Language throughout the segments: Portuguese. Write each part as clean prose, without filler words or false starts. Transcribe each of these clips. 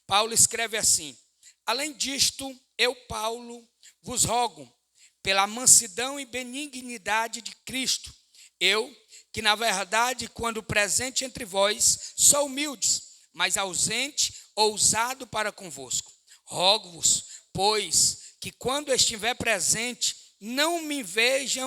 Paulo escreve assim: além disto, eu, Paulo, vos rogo, pela mansidão e benignidade de Cristo, eu, que na verdade, quando presente entre vós, sou humilde, mas ausente, ousado para convosco. Rogo-vos, pois, que quando estiver presente, não me veja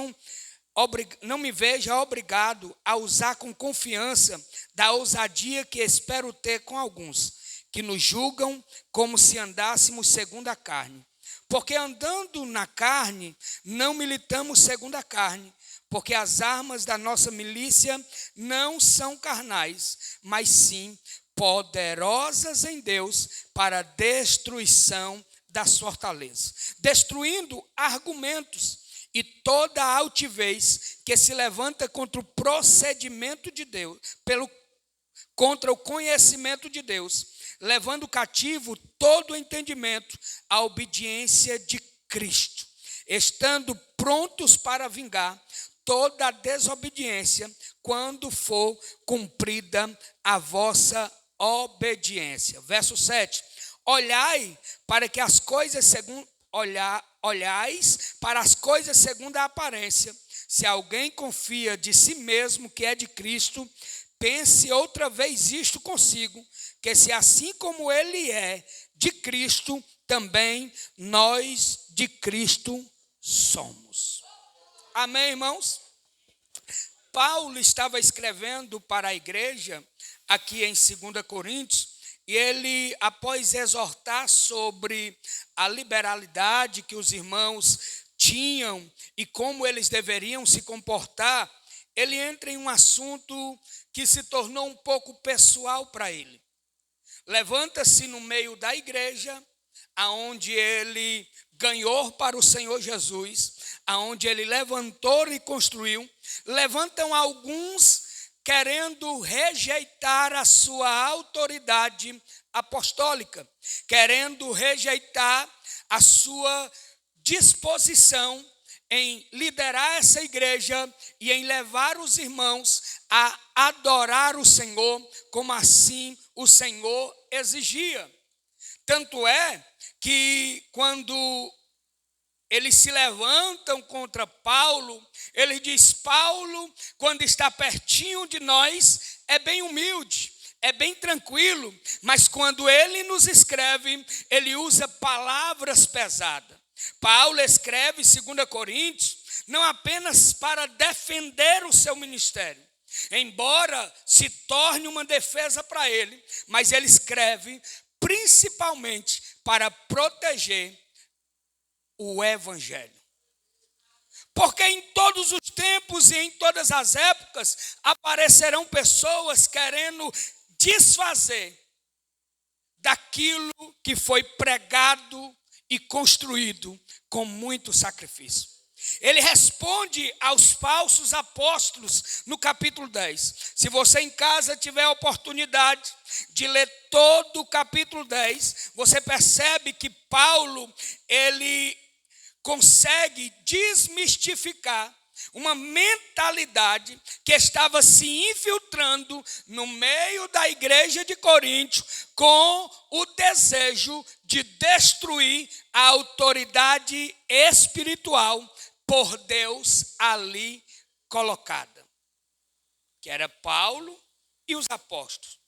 obrigado a usar com confiança da ousadia que espero ter com alguns, que nos julgam como se andássemos segundo a carne. Porque andando na carne, não militamos segundo a carne, porque as armas da nossa milícia não são carnais, mas sim poderosas em Deus para a destruição das fortalezas, destruindo argumentos e toda a altivez que se levanta contra o procedimento de Deus, contra o conhecimento de Deus, levando cativo todo o entendimento à obediência de Cristo, estando prontos para vingar toda a desobediência quando for cumprida a vossa obediência. Verso 7. Olhais para as coisas segundo a aparência. Se alguém confia de si mesmo que é de Cristo, pense outra vez isto consigo, que se assim como ele é de Cristo, também nós de Cristo somos. Amém, irmãos? Paulo estava escrevendo para a igreja, aqui em 2 Coríntios, e ele, após exortar sobre a liberalidade que os irmãos tinham e como eles deveriam se comportar, ele entra em um assunto que se tornou um pouco pessoal para ele. Levanta-se no meio da igreja, aonde ele ganhou para o Senhor Jesus, aonde ele levantou e construiu. Levantam alguns querendo rejeitar a sua autoridade apostólica, querendo rejeitar a sua disposição em liderar essa igreja e em levar os irmãos a adorar o Senhor, como assim o Senhor exigia. Tanto é que quando eles se levantam contra Paulo, ele diz: Paulo, quando está pertinho de nós, é bem humilde, é bem tranquilo, mas quando ele nos escreve, ele usa palavras pesadas. Paulo escreve 2 Coríntios não apenas para defender o seu ministério, embora se torne uma defesa para ele, mas ele escreve principalmente para proteger o evangelho. Porque em todos os tempos e em todas as épocas aparecerão pessoas querendo desfazer daquilo que foi pregado e construído com muito sacrifício. Ele responde aos falsos apóstolos no capítulo 10. Se você em casa tiver a oportunidade de ler todo o capítulo 10, você percebe que Paulo, ele consegue desmistificar uma mentalidade que estava se infiltrando no meio da igreja de Corinto com o desejo de destruir a autoridade espiritual por Deus ali colocada, que era Paulo e os apóstolos.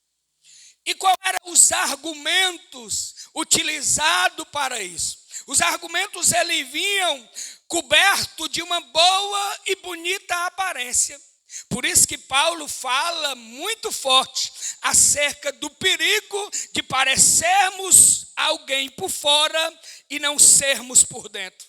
E quais eram os argumentos utilizados para isso? Os argumentos eles vinham cobertos de uma boa e bonita aparência. Por isso que Paulo fala muito forte acerca do perigo de parecermos alguém por fora e não sermos por dentro.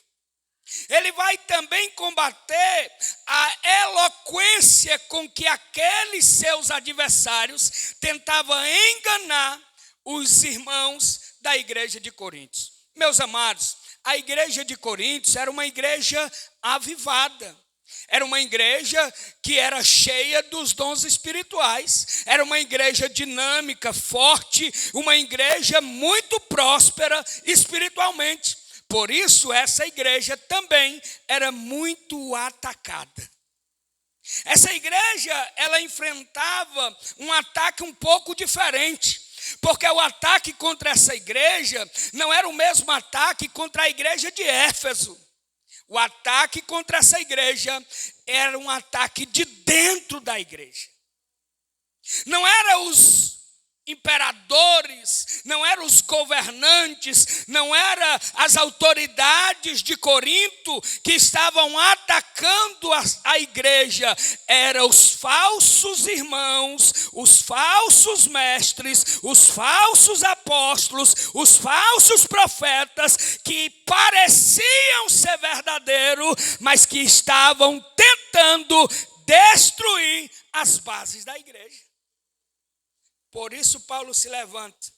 Ele vai também combater a eloquência com que aqueles seus adversários tentavam enganar os irmãos da igreja de Coríntios. Meus amados, a igreja de Coríntios era uma igreja avivada. Era uma igreja que era cheia dos dons espirituais. Era uma igreja dinâmica, forte, uma igreja muito próspera espiritualmente. Por isso, essa igreja também era muito atacada. Essa igreja, ela enfrentava um ataque um pouco diferente. Porque o ataque contra essa igreja não era o mesmo ataque contra a igreja de Éfeso. O ataque contra essa igreja era um ataque de dentro da igreja. Não era os imperadores, não eram os governantes, não eram as autoridades de Corinto que estavam atacando a igreja, eram os falsos irmãos, os falsos mestres, os falsos apóstolos, os falsos profetas que pareciam ser verdadeiros, mas que estavam tentando destruir as bases da igreja. Por isso Paulo se levanta.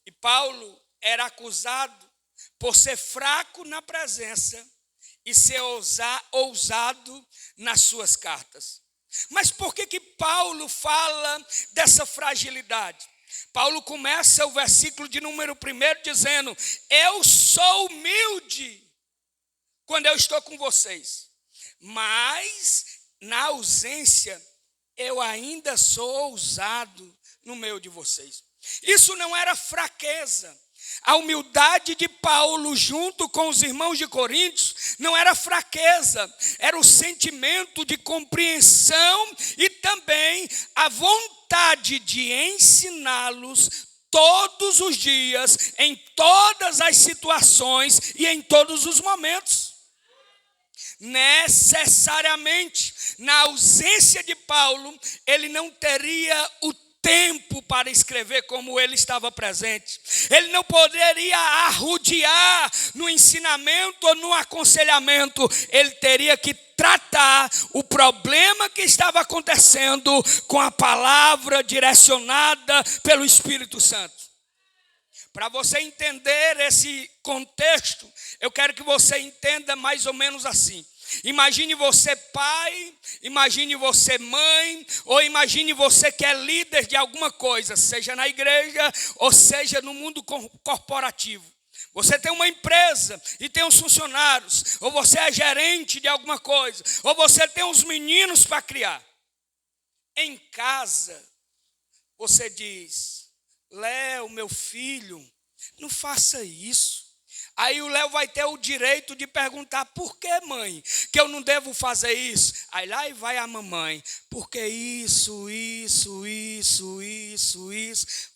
E Paulo era acusado por ser fraco na presença e ser ousado nas suas cartas. Mas por que Paulo fala dessa fragilidade? Paulo começa o versículo de número 1 dizendo: eu sou humilde quando eu estou com vocês, mas na ausência eu ainda sou ousado no meio de vocês. Isso não era fraqueza. A humildade de Paulo junto com os irmãos de Coríntios não era fraqueza, era o sentimento de compreensão e também a vontade de ensiná-los todos os dias, em todas as situações e em todos os momentos. Necessariamente, na ausência de Paulo, ele não teria o tempo para escrever como ele estava presente. Ele não poderia arrodear no ensinamento ou no aconselhamento. Ele teria que tratar o problema que estava acontecendo com a palavra direcionada pelo Espírito Santo. Para você entender esse contexto, eu quero que você entenda mais ou menos assim. Imagine você pai, imagine você mãe, ou imagine você que é líder de alguma coisa, seja na igreja ou seja no mundo corporativo. Você tem uma empresa e tem uns funcionários, ou você é gerente de alguma coisa, ou você tem uns meninos para criar. Em casa, você diz: Léo, meu filho, não faça isso. Aí o Léo vai ter o direito de perguntar: por que, mãe, que eu não devo fazer isso? Aí lá e vai a mamãe: porque isso.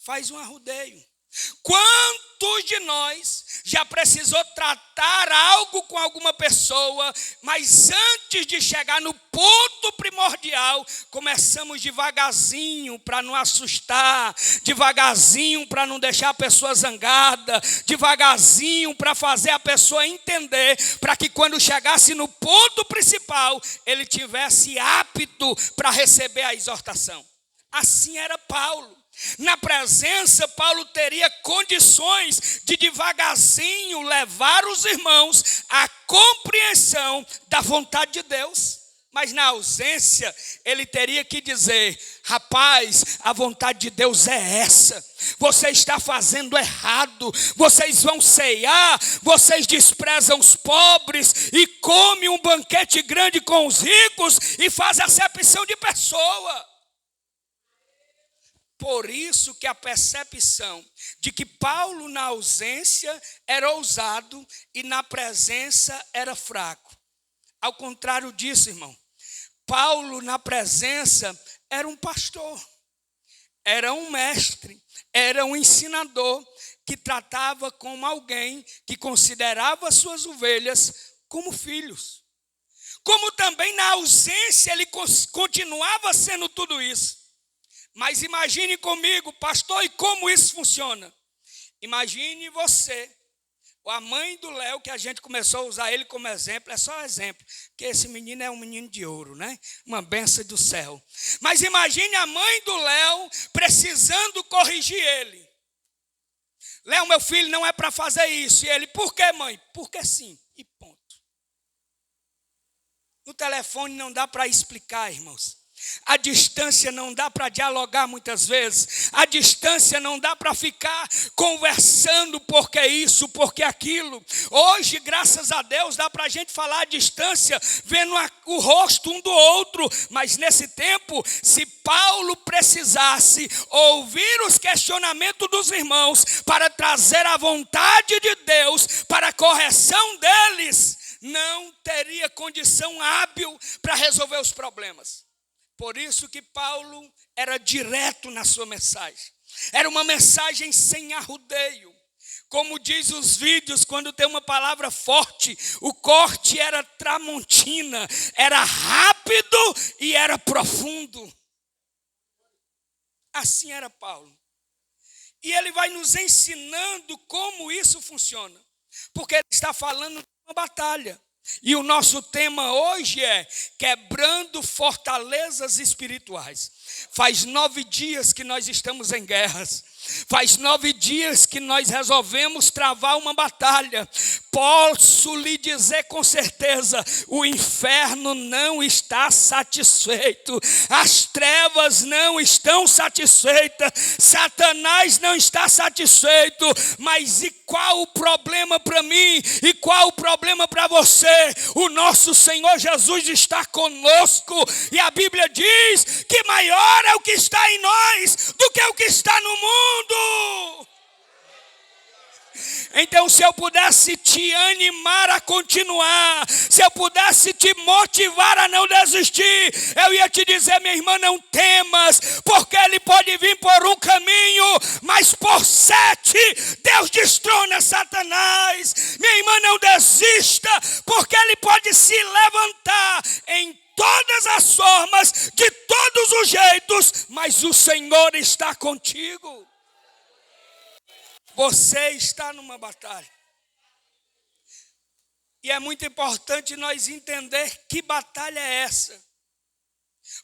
Faz um arrodeio. Quantos de nós já precisou tratar algo com alguma pessoa, mas antes de chegar no ponto primordial, começamos devagarzinho para não assustar, devagarzinho para não deixar a pessoa zangada, devagarzinho para fazer a pessoa entender, para que quando chegasse no ponto principal, ele tivesse apto para receber a exortação. Assim era Paulo. Na presença, Paulo teria condições de devagarzinho levar os irmãos à compreensão da vontade de Deus. Mas na ausência, ele teria que dizer: rapaz, a vontade de Deus é essa. Você está fazendo errado. Vocês vão ceiar, vocês desprezam os pobres e comem um banquete grande com os ricos e fazem acepção de pessoa. Por isso que a percepção de que Paulo na ausência era ousado e na presença era fraco. Ao contrário disso, irmão, Paulo na presença era um pastor, era um mestre, era um ensinador que tratava como alguém que considerava suas ovelhas como filhos. Como também na ausência ele continuava sendo tudo isso. Mas imagine comigo, pastor, e como isso funciona? Imagine você, a mãe do Léo, que a gente começou a usar ele como exemplo, é só exemplo, que esse menino é um menino de ouro, né? Uma bênção do céu. Mas imagine a mãe do Léo precisando corrigir ele. Léo, meu filho, não é para fazer isso. E ele: por que, mãe? Porque sim, e ponto. No telefone não dá para explicar, irmãos. A distância não dá para dialogar muitas vezes. A distância não dá para ficar conversando porque isso, porque aquilo. Hoje, graças a Deus, dá para a gente falar à distância, vendo o rosto um do outro. Mas nesse tempo, se Paulo precisasse ouvir os questionamentos dos irmãos para trazer a vontade de Deus para a correção deles, não teria condição hábil para resolver os problemas. Por isso que Paulo era direto na sua mensagem. Era uma mensagem sem arrudeio. Como diz os vídeos, quando tem uma palavra forte, o corte era tramontina, era rápido e era profundo. Assim era Paulo. E ele vai nos ensinando como isso funciona. Porque ele está falando de uma batalha. E o nosso tema hoje é quebrando fortalezas espirituais. Faz 9 dias que nós estamos em guerras. Faz 9 dias que nós resolvemos travar uma batalha. Posso lhe dizer com certeza, o inferno não está satisfeito. As trevas não estão satisfeitas. Satanás não está satisfeito. Mas e qual o problema para mim? E qual o problema para você? O nosso Senhor Jesus está conosco. E a Bíblia diz que maior é o que está em nós do que o que está no mundo. Então, se eu pudesse te animar a continuar, se eu pudesse te motivar a não desistir, eu ia te dizer, minha irmã, não temas, porque ele pode vir por um caminho, mas por 7 Deus destrona Satanás. Minha irmã, não desista, porque ele pode se levantar em todas as formas, de todos os jeitos, mas o Senhor está contigo. Você está numa batalha. E é muito importante nós entender que batalha é essa.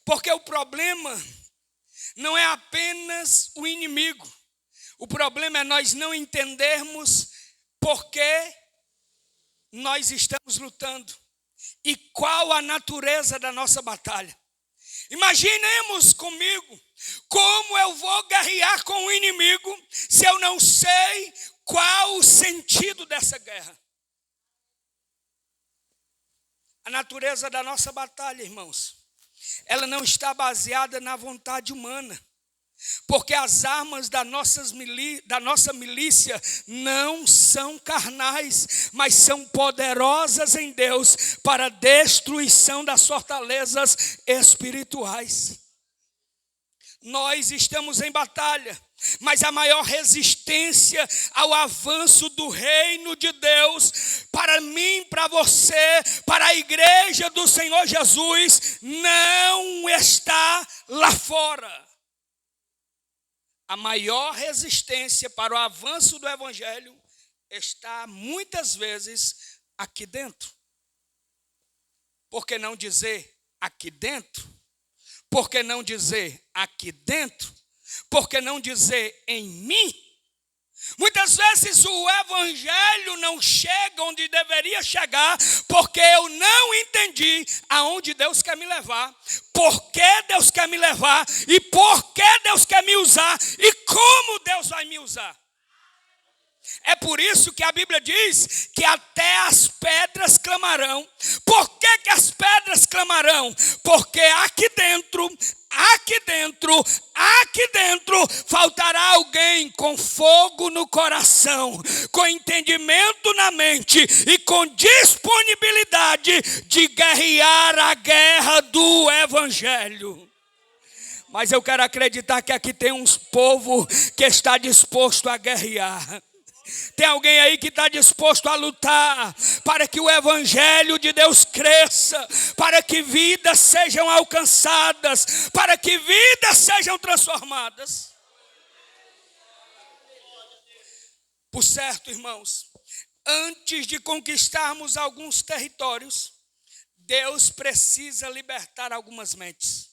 Porque o problema não é apenas o inimigo. O problema é nós não entendermos por que nós estamos lutando. E qual a natureza da nossa batalha. Imaginemos comigo como eu vou guerrear com o inimigo se eu não sei qual o sentido dessa guerra. A natureza da nossa batalha, irmãos, ela não está baseada na vontade humana. Porque as armas da nossa milícia não são carnais, mas são poderosas em Deus para a destruição das fortalezas espirituais. Nós estamos em batalha, mas a maior resistência ao avanço do reino de Deus, para mim, para você, para a igreja do Senhor Jesus, não está lá fora. A maior resistência para o avanço do evangelho está muitas vezes aqui dentro. Por que não dizer aqui dentro? Por que não dizer aqui dentro? Por que não dizer em mim? Muitas vezes o evangelho não chega onde deveria chegar, porque eu não entendi aonde Deus quer me levar, por que Deus quer me levar, e por que Deus quer me usar, e como Deus vai me usar. É por isso que a Bíblia diz que até as pedras clamarão. Por que as pedras clamarão? Porque aqui dentro faltará alguém com fogo no coração, com entendimento na mente e com disponibilidade de guerrear a guerra do evangelho. Mas eu quero acreditar que aqui tem um povo que está disposto a guerrear. Tem alguém aí que está disposto a lutar para que o evangelho de Deus cresça, para que vidas sejam alcançadas, para que vidas sejam transformadas. Por certo, irmãos, antes de conquistarmos alguns territórios, Deus precisa libertar algumas mentes.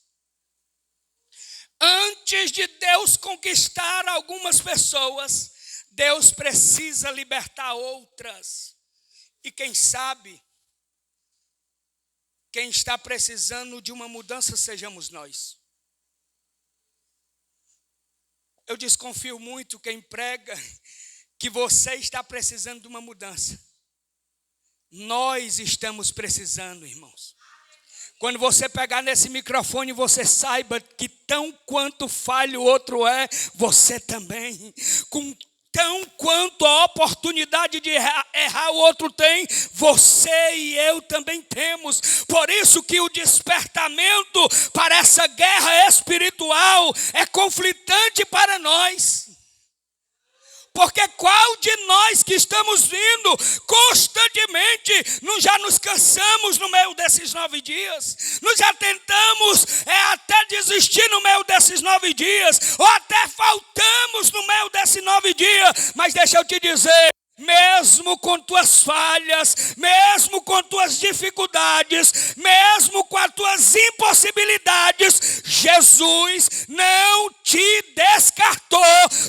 Antes de Deus conquistar algumas pessoas, Deus precisa libertar outras. E quem sabe, quem está precisando de uma mudança sejamos nós. Eu desconfio muito quem prega que você está precisando de uma mudança. Nós estamos precisando, irmãos. Quando você pegar nesse microfone, você saiba que tão quanto falho o outro é, você também. Com tão quanto a oportunidade de errar o outro tem, você e eu também temos. Por isso que o despertamento para essa guerra espiritual é conflitante para nós. Porque qual de nós que estamos vindo constantemente, já nos cansamos no meio desses 9 dias, nós já tentamos até desistir no meio desses 9 dias, ou até faltamos no meio desses 9 dias, mas deixa eu te dizer, mesmo com tuas falhas, mesmo com tuas dificuldades, mesmo com as tuas impossibilidades, Jesus não te descartou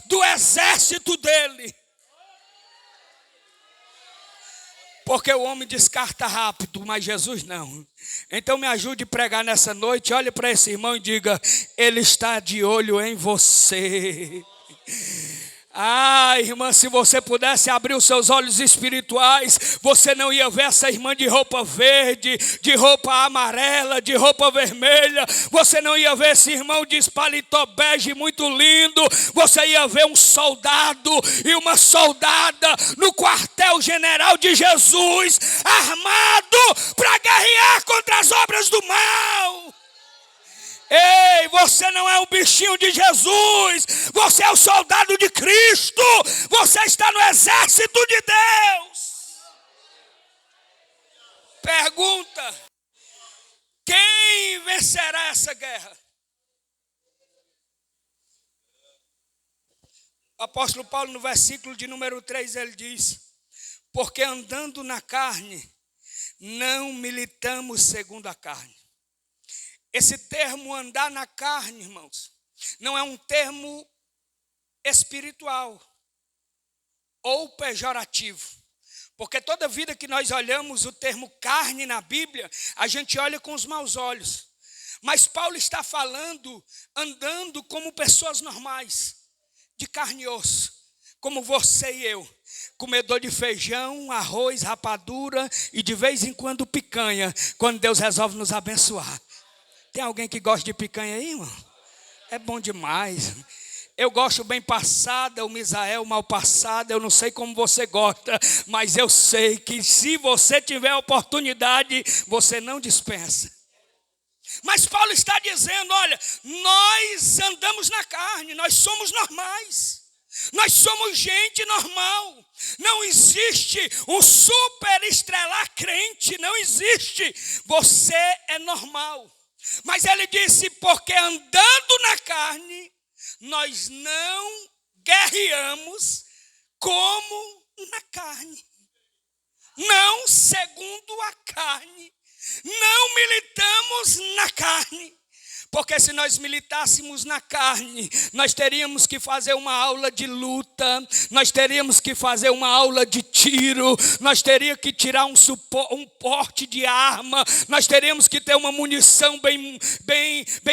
do exército dele. Porque o homem descarta rápido, mas Jesus não. Então me ajude a pregar nessa noite, olhe para esse irmão e diga, ele está de olho em você. Ah, irmã, se você pudesse abrir os seus olhos espirituais, você não ia ver essa irmã de roupa verde, de roupa amarela, de roupa vermelha. Você não ia ver esse irmão de paletó bege muito lindo. Você ia ver um soldado e uma soldada no quartel-general de Jesus, armado para guerrear contra as obras do mal. Ei, você não é o bichinho de Jesus, você é o soldado de Cristo, você está no exército de Deus. Pergunta, quem vencerá essa guerra? O apóstolo Paulo, no versículo de número 3, ele diz, porque andando na carne, não militamos segundo a carne. Esse termo andar na carne, irmãos, não é um termo espiritual ou pejorativo. Porque toda vida que nós olhamos o termo carne na Bíblia, a gente olha com os maus olhos. Mas Paulo está falando, andando como pessoas normais, de carne e osso, como você e eu. Comedor de feijão, arroz, rapadura e de vez em quando picanha, quando Deus resolve nos abençoar. Tem alguém que gosta de picanha aí, irmão? É bom demais. Eu gosto bem passada, o misael mal passada. Eu não sei como você gosta, mas eu sei que se você tiver oportunidade, você não dispensa. Mas Paulo está dizendo, olha, nós andamos na carne, nós somos normais. Nós somos gente normal. Não existe um super estrelar crente, não existe. Você é normal. Mas ele disse, porque andando na carne, nós não guerreamos como na carne. Não segundo a carne. Não militamos na carne. Porque se nós militássemos na carne, nós teríamos que fazer uma aula de luta, nós teríamos que fazer uma aula de tiro, nós teríamos que tirar um porte de arma, nós teríamos que ter uma munição bem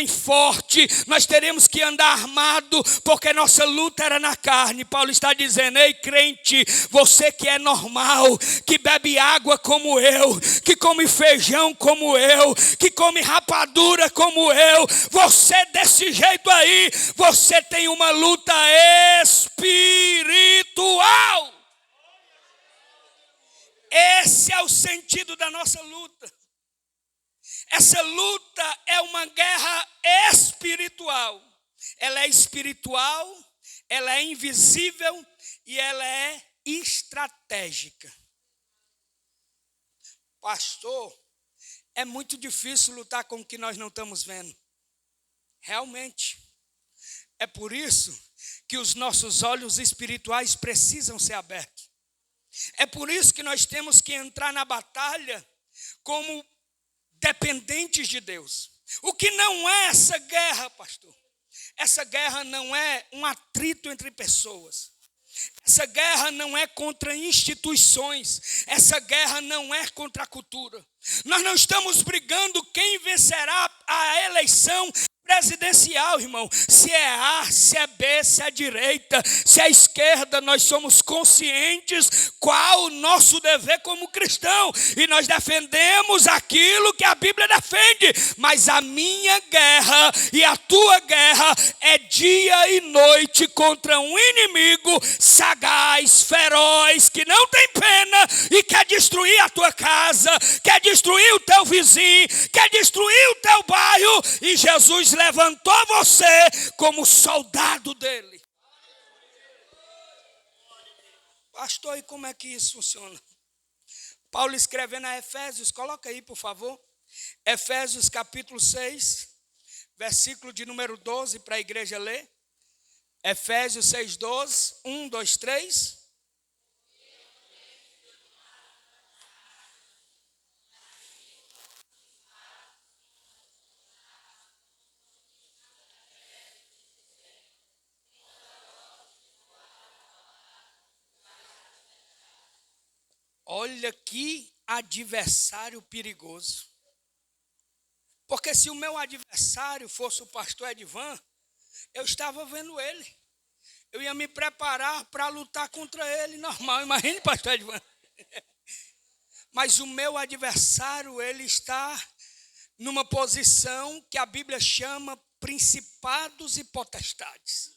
forte, nós teríamos que andar armado, porque nossa luta era na carne. Paulo está dizendo, ei crente, você que é normal, que bebe água como eu, que come feijão como eu, que come rapadura como eu, você desse jeito aí, você tem uma luta espiritual. Esse é o sentido da nossa luta. Essa luta é uma guerra espiritual. Ela é espiritual, ela é invisível e ela é estratégica. Pastor, é muito difícil lutar com o que nós não estamos vendo. Realmente. É por isso que os nossos olhos espirituais precisam ser abertos. É por isso que nós temos que entrar na batalha como dependentes de Deus. O que não é essa guerra, pastor? Essa guerra não é um atrito entre pessoas. Essa guerra não é contra instituições. Essa guerra não é contra a cultura. Nós não estamos brigando quem vencerá a eleição presidencial, irmão. Se é A, se é B, se é direita, se é esquerda, nós somos conscientes qual o nosso dever como cristão. E nós defendemos aquilo que a Bíblia defende. Mas a minha guerra e a tua guerra é dia e noite contra um inimigo sagaz, feroz, que não tem pena e quer destruir a tua casa, quer destruir o teu vizinho, quer destruir o teu bairro. E Jesus levantou você como soldado dele. Pastor, e como é que isso funciona? Paulo escrevendo a Efésios, coloca aí por favor. Efésios capítulo 6, versículo de número 12 para a igreja ler. Efésios 6, 12, 1, 2, 3. Olha que adversário perigoso. Porque se o meu adversário fosse o pastor Edvan, eu estava vendo ele. Eu ia me preparar para lutar contra ele, normal. Imagine, pastor Edvan. Mas o meu adversário, ele está numa posição que a Bíblia chama principados e potestades.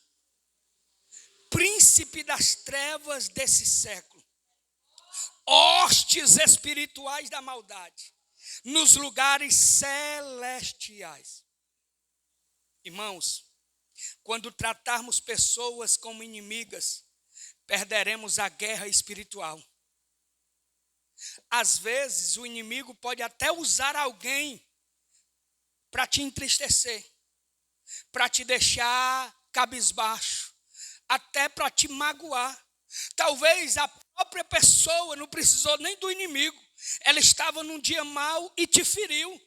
Príncipe das trevas desse século. Hostes espirituais da maldade nos lugares celestiais. Irmãos, quando tratarmos pessoas como inimigas, perderemos a guerra espiritual. Às vezes o inimigo pode até usar alguém para te entristecer, para te deixar cabisbaixo, até para te magoar. Talvez a própria pessoa não precisou nem do inimigo. Ela estava num dia mau e te feriu.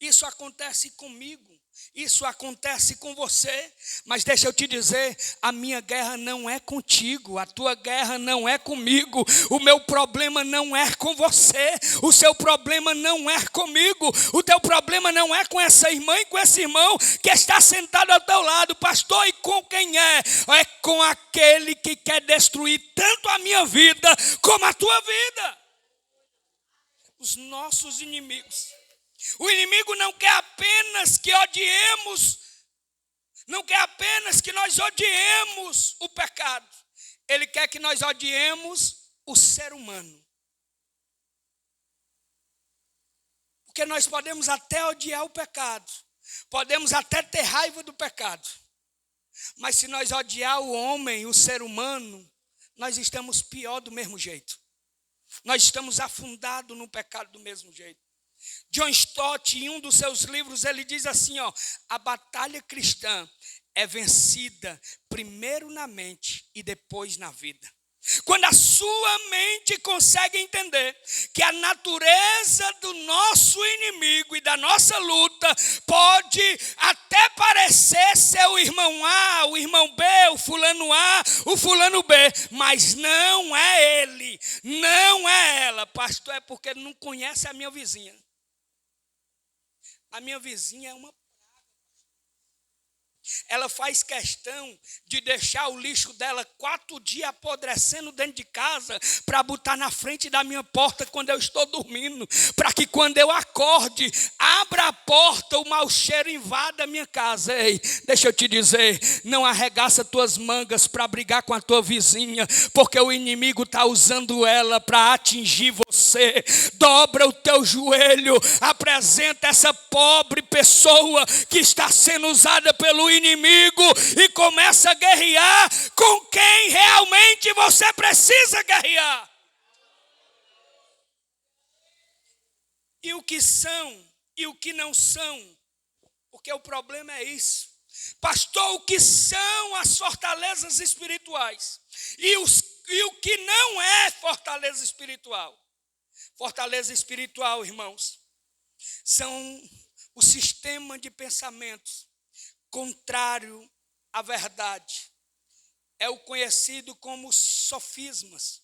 Isso acontece comigo. Isso acontece com você. Mas deixa eu te dizer, a minha guerra não é contigo. A tua guerra não é comigo. O meu problema não é com você. O seu problema não é comigo. O teu problema não é com essa irmã e com esse irmão que está sentado ao teu lado. Pastor, e com quem é? É com aquele que quer destruir tanto a minha vida como a tua vida. Os nossos inimigos. O inimigo não quer apenas que odiemos, não quer apenas que nós odiemos o pecado. Ele quer que nós odiemos o ser humano. Porque nós podemos até odiar o pecado, podemos até ter raiva do pecado. Mas se nós odiar o homem, o ser humano, nós estamos pior do mesmo jeito. Nós estamos afundados no pecado do mesmo jeito. John Stott, em um dos seus livros, ele diz assim, a batalha cristã é vencida primeiro na mente e depois na vida. Quando a sua mente consegue entender que a natureza do nosso inimigo e da nossa luta pode até parecer ser o irmão A, o irmão B, o fulano A, o fulano B, mas não é ele, não é ela. Pastor, é porque não conhece a minha vizinha. A minha vizinha é uma praga. Ela faz questão de deixar o lixo dela 4 dias apodrecendo dentro de casa para botar na frente da minha porta quando eu estou dormindo. Para que quando eu acorde, abra a porta, o mau cheiro invada a minha casa. Ei, deixa eu te dizer, não arregaça tuas mangas para brigar com a tua vizinha, porque o inimigo está usando ela para atingir você. Dobra o teu joelho, apresenta essa pobre pessoa que está sendo usada pelo inimigo e começa a guerrear com quem realmente você precisa guerrear. E o que são e o que não são, porque o problema é isso. Pastor, o que são as fortalezas espirituais e o que não é fortaleza espiritual? Fortaleza espiritual, irmãos, são o sistema de pensamentos contrário à verdade. É o conhecido como sofismas.